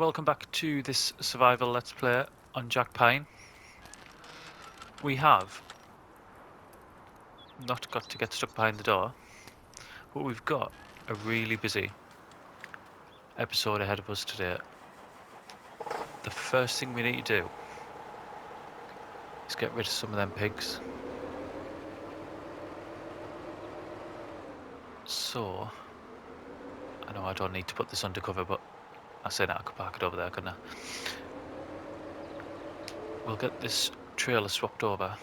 welcome back to this survival let's play on Jack Pine. We have not got to get stuck behind the door, but we've got a really busy episode ahead of us today. The first thing we need to do is get rid of some of them pigs. So, I know I don't need to put this undercover, but I said I could park it over there, couldn't I? We'll get this trailer swapped over.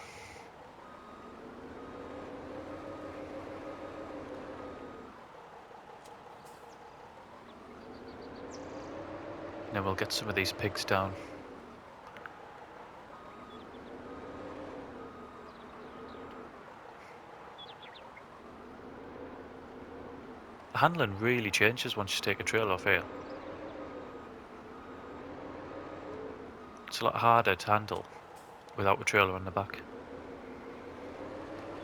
And then we'll get some of these pigs down. The handling really changes once you take a trailer off here. It's a lot harder to handle without a trailer on the back.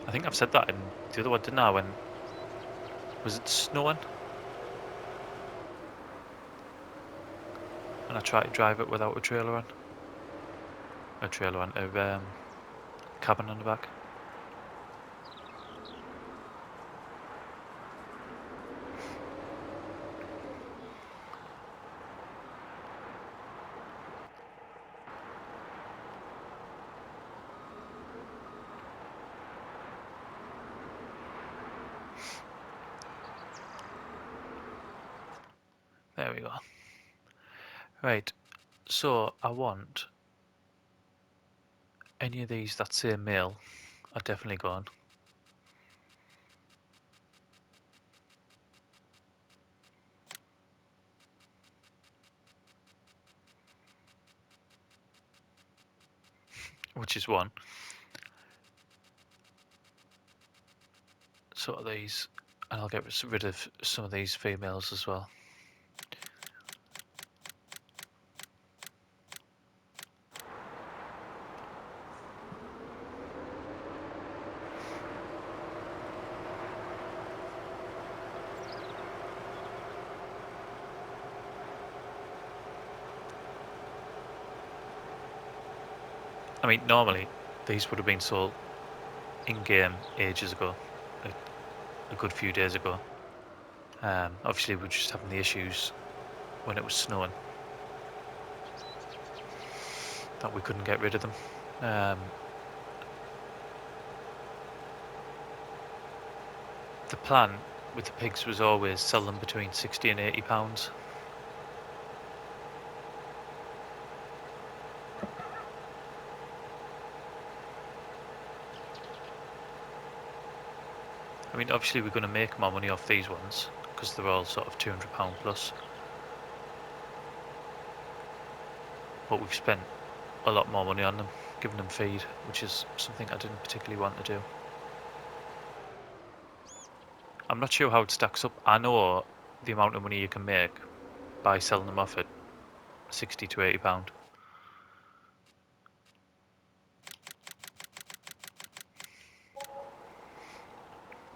I think I've said that in the other one, didn't I? When was it snowing? And I tried to drive it without a trailer on. A cabin on the back. There we go. Right, so I want any of these that say male are definitely gone. Which is one. So these, and I'll get rid of some of these females as well. I mean, normally these would have been sold in-game ages ago, a good few days ago. Obviously, we're just having the issues when it was snowing that we couldn't get rid of them. The plan with the pigs was always sell them between £60 and £80. I mean, obviously we're going to make more money off these ones because they're all sort of £200 plus. But we've spent a lot more money on them, giving them feed, which is something I didn't particularly want to do. I'm not sure how it stacks up. I know the amount of money you can make by selling them off at £60 to £80.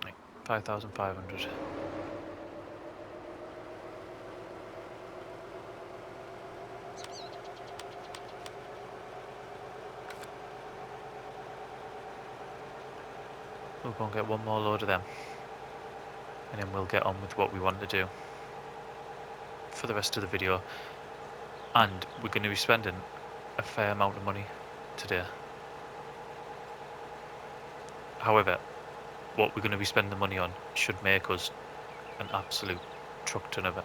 Like 5,500. We'll go and get one more load of them, and then we'll get on with what we want to do for the rest of the video. And we're going to be spending a fair amount of money today. However, what we're going to be spending the money on should make us an absolute truck ton of it.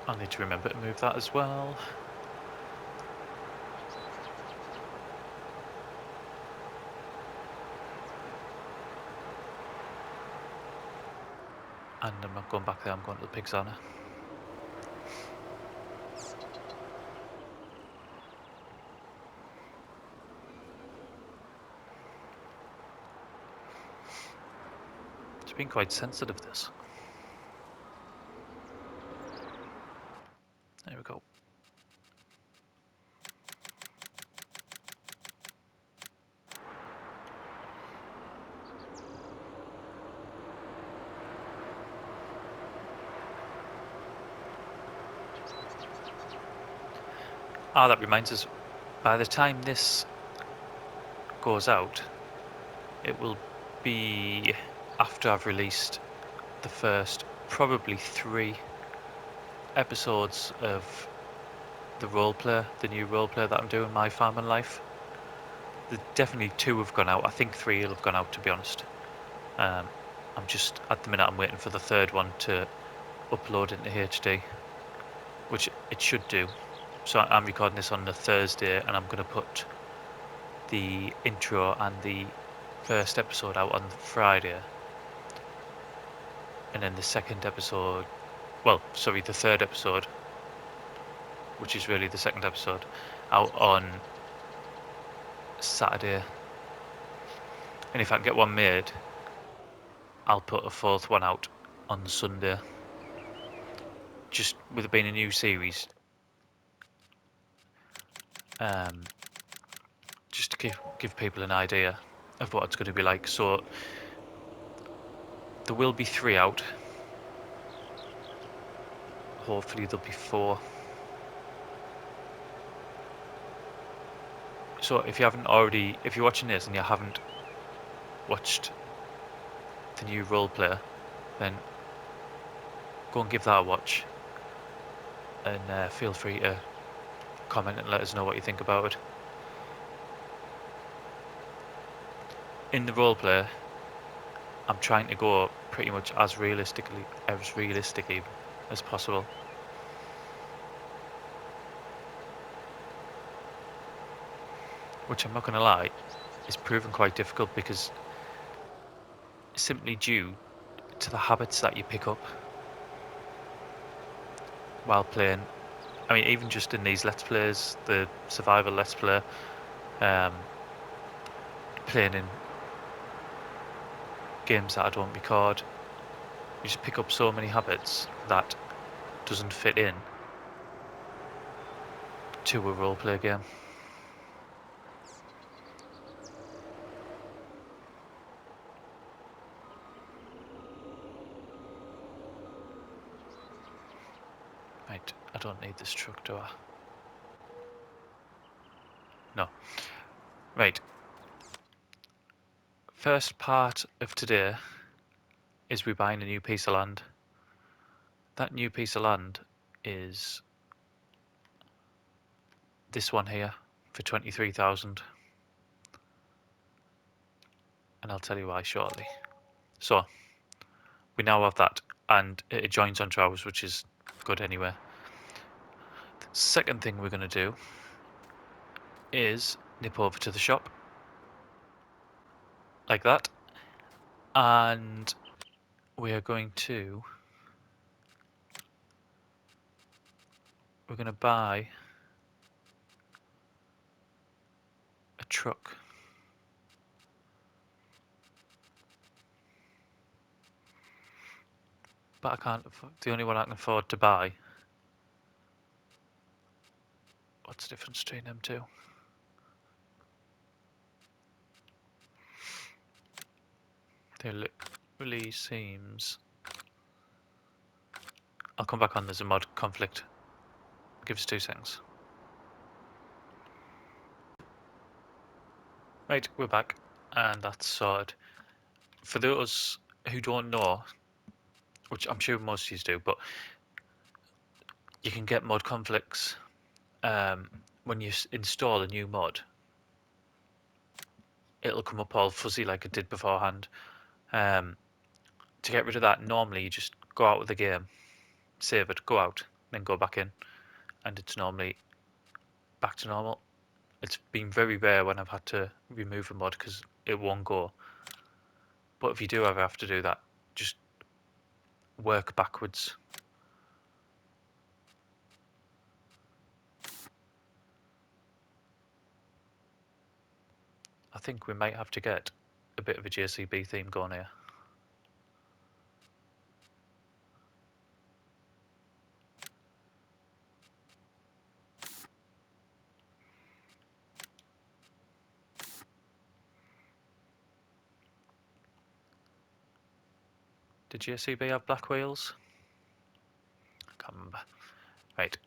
I'll need to remember to move that as well. And I'm not going back there, I'm going to the pigs on it. been quite sensitive, this. There we go. Ah, that reminds us, by the time this goes out, it will be after I've released the first probably 3 episodes of the roleplay, the new roleplay that I'm doing, My Farming Life. Definitely 2 have gone out. I think 3 will have gone out, to be honest. I'm just, at the minute, I'm waiting for the 3rd one to upload into HD, which it should do. So I'm recording this on the Thursday, and I'm going to put the intro and the first episode out on the Friday. And then the 2nd episode, well, sorry, the 3rd episode, which is really the 2nd episode, out on Saturday. And if I can get one made, I'll put a 4th one out on Sunday. Just with it being a new series, just to give people an idea of what it's going to be like. So there will be 3 out. Hopefully there'll be 4. So if you haven't already, if you're watching this and you haven't watched the new roleplay, then go and give that a watch, and feel free to comment and let us know what you think about it. In the roleplay, I'm trying to go pretty much as realistic as possible. Which, I'm not going to lie, is proven quite difficult, because simply due to the habits that you pick up while playing. I mean, even just in these Let's Plays, the survival Let's Play, playing in games that I don't record, you just pick up so many habits that doesn't fit in to a roleplay game. Right, I don't need this truck, do I? No. Right. First part of today is we're buying a new piece of land. That new piece of land is this one here for 23,000, and I'll tell you why shortly. So we now have that, and it adjoins onto ours, which is good anyway. The second thing we're going to do is nip over to the shop like that, and we are going to buy a truck. But I can't afford, the only one I can afford to buy. What's the difference between them two? There really seems. I'll come back on. There's a mod conflict. Give us 2 seconds. Right, we're back, and that's sorted. For those who don't know, which I'm sure most of you do, but you can get mod conflicts when you install a new mod. It'll come up all fuzzy like it did beforehand. To get rid of that, normally you just go out of the game, save it, go out, then go back in, and it's normally back to normal. It's been very rare when I've had to remove a mod because it won't go. But if you do ever have to do that, just work backwards. I think we might have to get a bit of a JCB theme going here. Did JCB have black wheels? I can't remember. Right.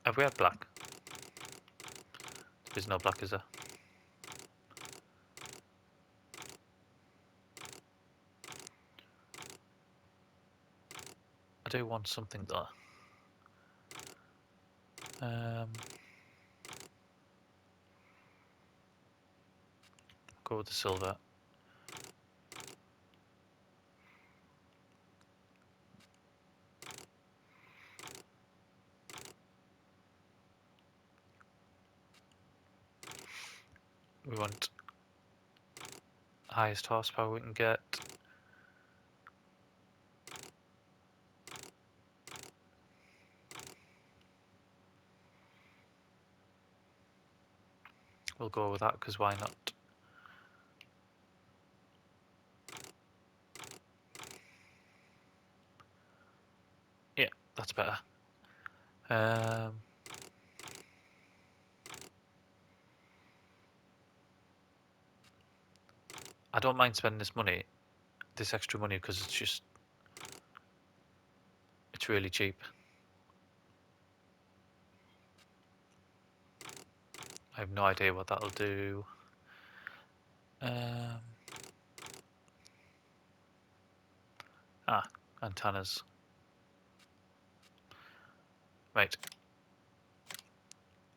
Have we had black? There's no black, is there? I do want something though. Go with the silver. We want highest horsepower we can get. We'll go with that because why not? Yeah, that's better. I don't mind spending this extra money, because it's really cheap. I have no idea what that'll do. Antennas. Right.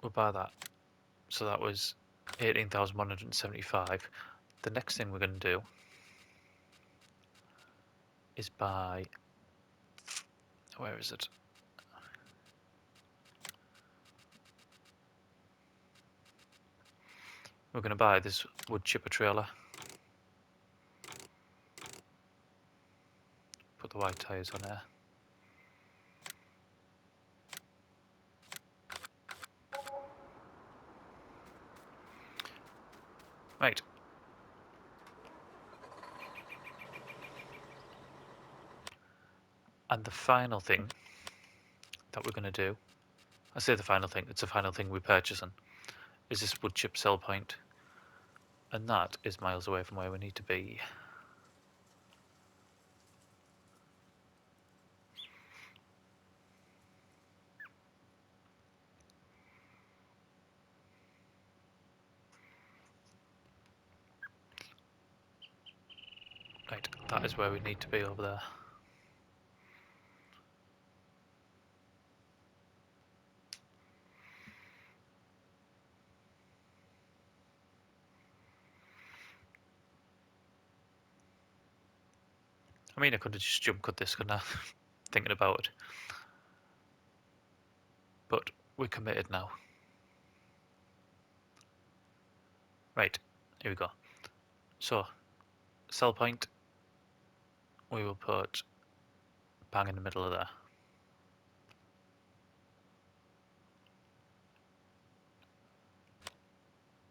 We'll buy that. So that was 18,175. The next thing we're going to do is buy... Where is it? We're going to buy this wood chipper trailer. Put the white tyres on there. Right. And the final thing that we're going to do, I say the final thing, it's the final thing we're purchasing, is this wood chip sell point. And that is miles away from where we need to be. Right, that is where we need to be over there. I mean, I could have just jump cut this, couldn't I? Thinking about it. But we're committed now. Right, here we go. So, sell point, we will put bang in the middle of there.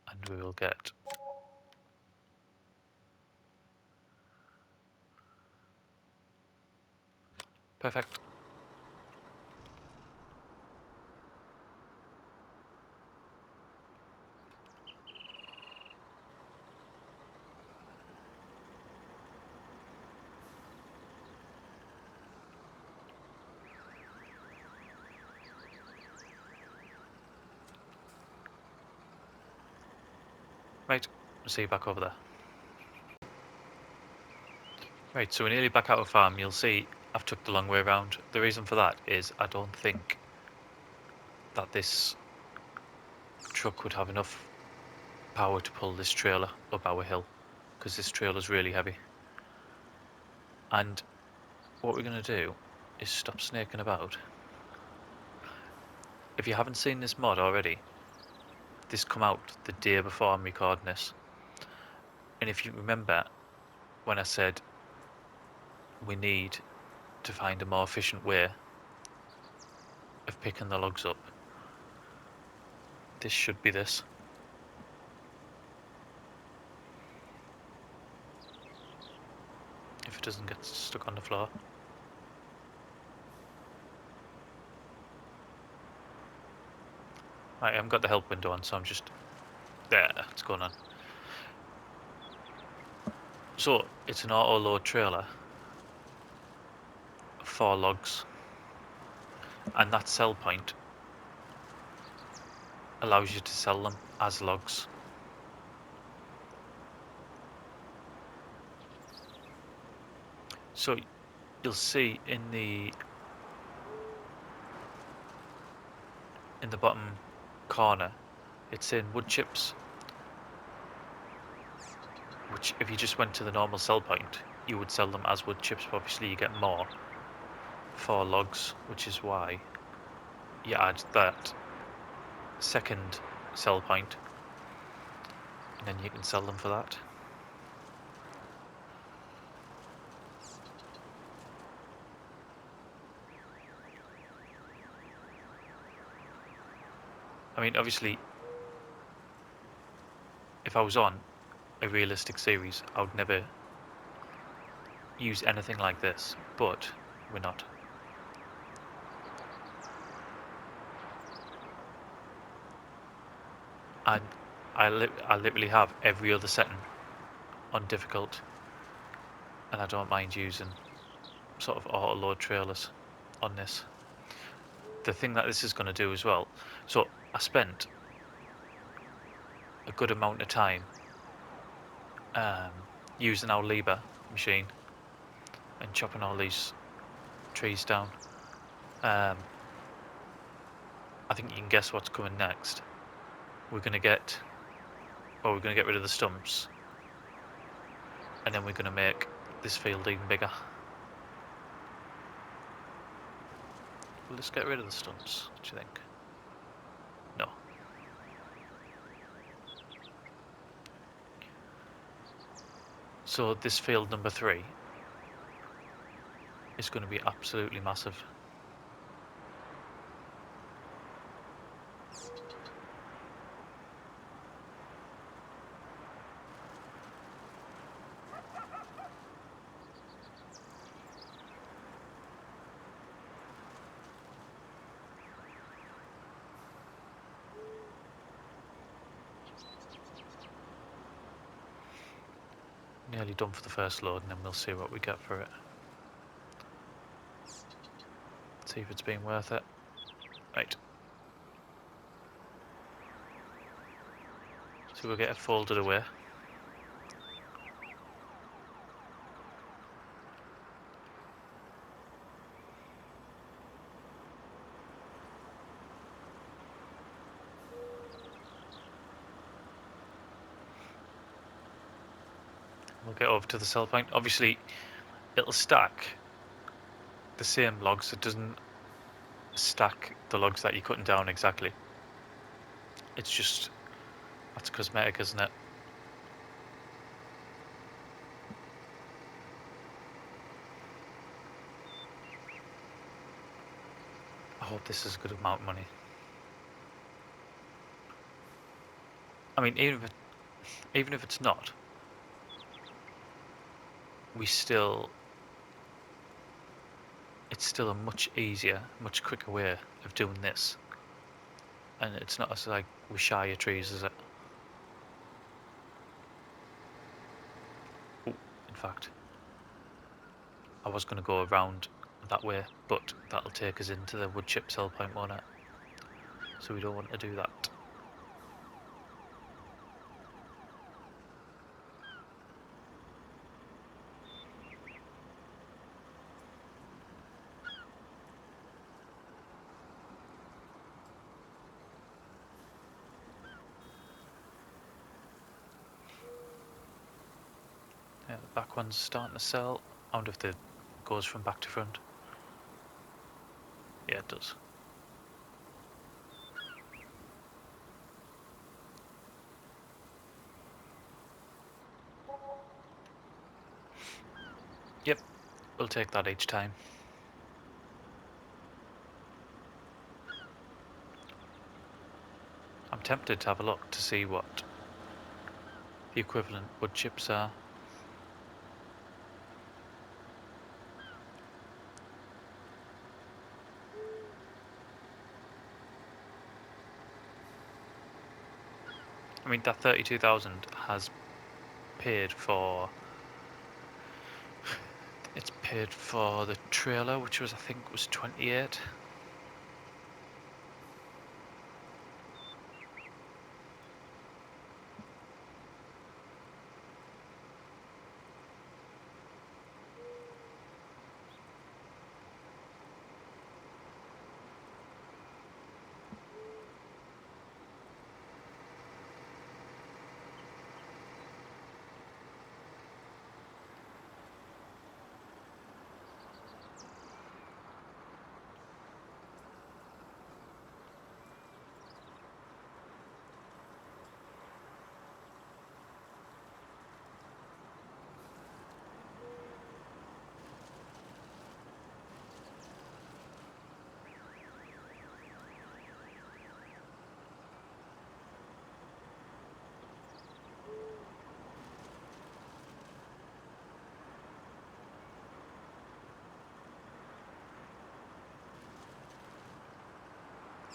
And we will get perfect. Right, I'll see you back over there. Right, so we're nearly back out of farm. You'll see I've took the long way around. The reason for that is I don't think that this truck would have enough power to pull this trailer up our hill, because this trailer is really heavy. And what we're going to do is stop snaking about. If you haven't seen this mod already, this come out the day before I'm recording this. And if you remember when I said we need to find a more efficient way of picking the logs up, this should be this. doesn't get stuck on the floor. Right, I haven't got the help window on, so I'm just... There, what's going on? So, it's an auto-load trailer. 4 logs. And that sell point allows you to sell them as logs. So, you'll see in the bottom corner, it's in wood chips, which if you just went to the normal sell point, you would sell them as wood chips, but obviously you get more for logs, which is why you add that second sell point, and then you can sell them for that. I mean, obviously, if I was on a realistic series, I would never use anything like this, but we're not. And I literally have every other setting on difficult, and I don't mind using sort of auto load trailers on this. The thing that this is going to do as well, so I spent a good amount of time using our lever machine and chopping all these trees down. I think you can guess what's coming next. We're going to get rid of the stumps, and then we're going to make this field even bigger. Well, let's get rid of the stumps. What do you think? No. So this field number 3 is going to be absolutely massive. Nearly done for the first load, and then we'll see what we get for it. See if it's been worth it. Right. So we'll get it folded away. We'll get over to the sell point. Obviously, it'll stack the same logs. It doesn't stack the logs that you're cutting down exactly. It's just, that's cosmetic, isn't it? I hope this is a good amount of money. I mean, even if it's not, it's still a much easier, much quicker way of doing this. And it's not as like we shy of trees, is it? Ooh, in fact, I was going to go around that way, but that'll take us into the wood chip sell point, won't it? So we don't want to do that. Yeah, the back one's starting to sell. I wonder if it goes from back to front. Yeah, it does. Yep, we'll take that each time. I'm tempted to have a look to see what the equivalent wood chips are. I mean, that 32,000 has paid for... It's paid for the trailer, which was, I think, was 28.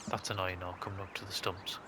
That's annoying now, coming up to the stumps.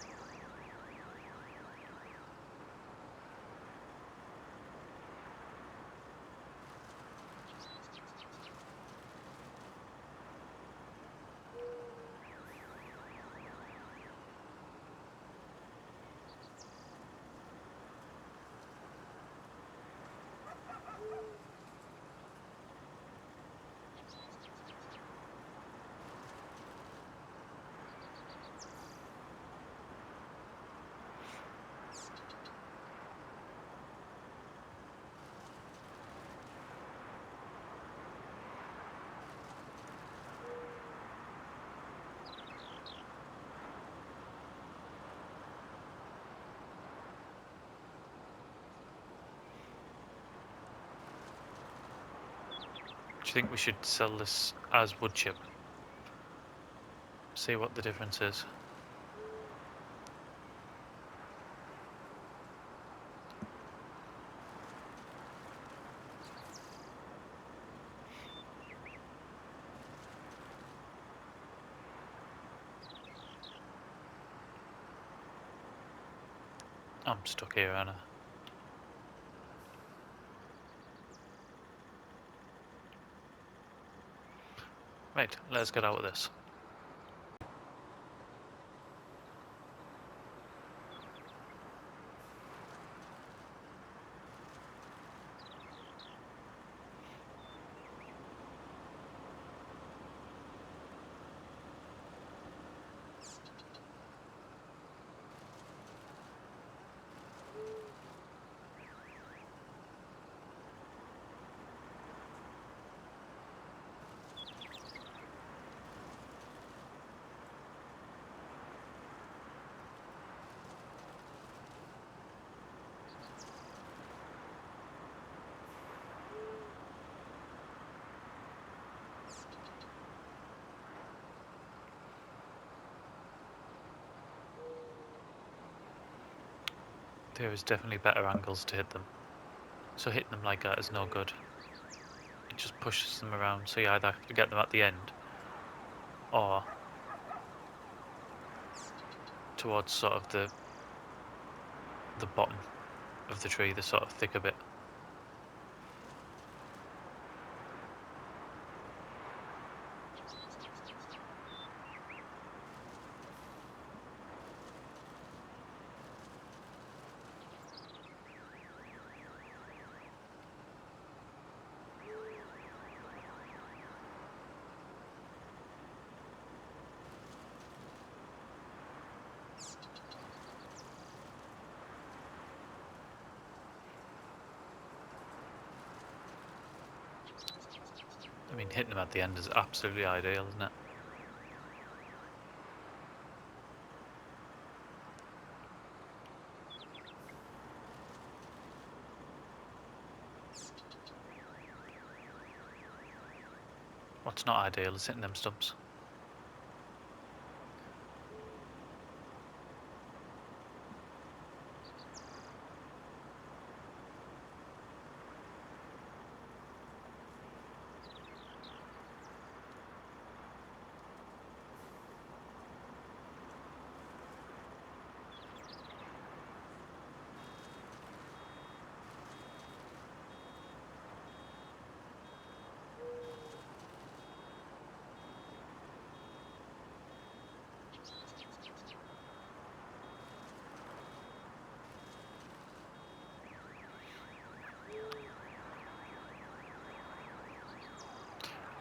Do you think we should sell this as wood chip? See what the difference is. I'm stuck here, Anna. Right, let's get out of this. There is definitely better angles to hit them. So hitting them like that is no good. It just pushes them around, so you either have to get them at the end or towards sort of the bottom of the tree, the sort of thicker bit. I mean, hitting them at the end is absolutely ideal, isn't it? What's not ideal is hitting them stumps.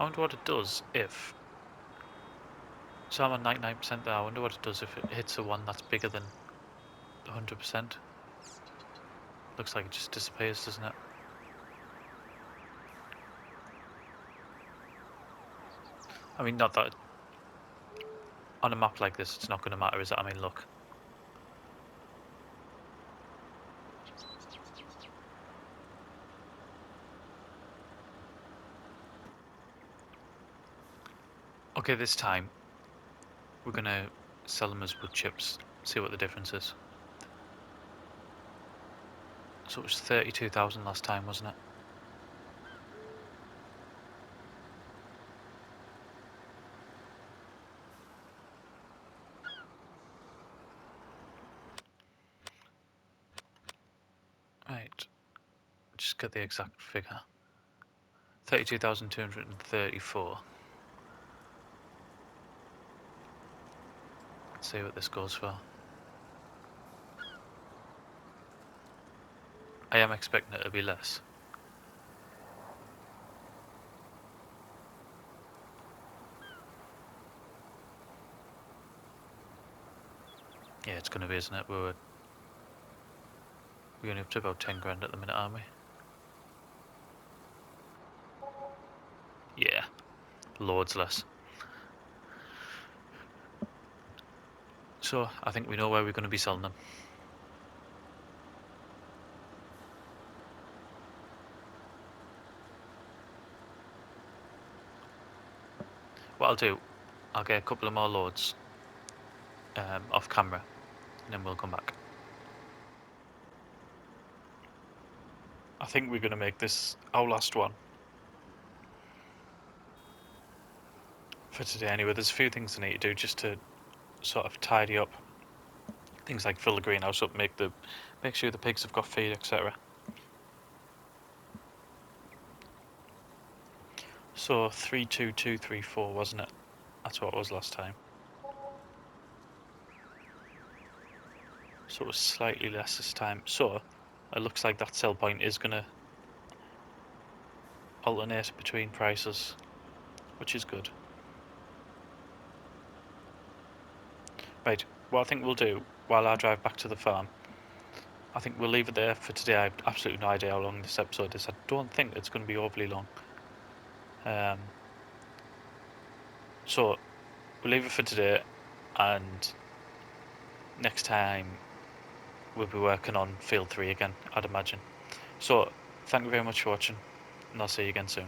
I wonder what it does if... So I'm on 99% there. I wonder what it does if it hits a one that's bigger than 100%. Looks like it just disappears, doesn't it? I mean, not that... On a map like this, it's not going to matter, is it? I mean, look. Okay, this time, we're going to sell them as wood chips, see what the difference is. So it was 32,000 last time, wasn't it? Right, just get the exact figure. 32,234. Let's see what this goes for. I am expecting it to be less. Yeah, it's going to be, isn't it? We're only up to about 10 grand at the minute, aren't we? Yeah, loads less. So, I think we know where we're going to be selling them. What I'll do, I'll get a couple of more loads off camera, and then we'll come back. I think we're going to make this our last one for today anyway. There's a few things I need to do just to sort of tidy up. Things like fill the greenhouse up, make sure the pigs have got feed, etc. So 32234, wasn't it? That's what it was last time. So it was slightly less this time. So it looks like that sell point is going to alternate between prices, which is good. Right, what I think we'll do while I drive back to the farm, I think we'll leave it there for today. I have absolutely no idea how long this episode is. I don't think it's going to be overly long. So we'll leave it for today, and next time we'll be working on field 3 again, I'd imagine. So thank you very much for watching, and I'll see you again soon.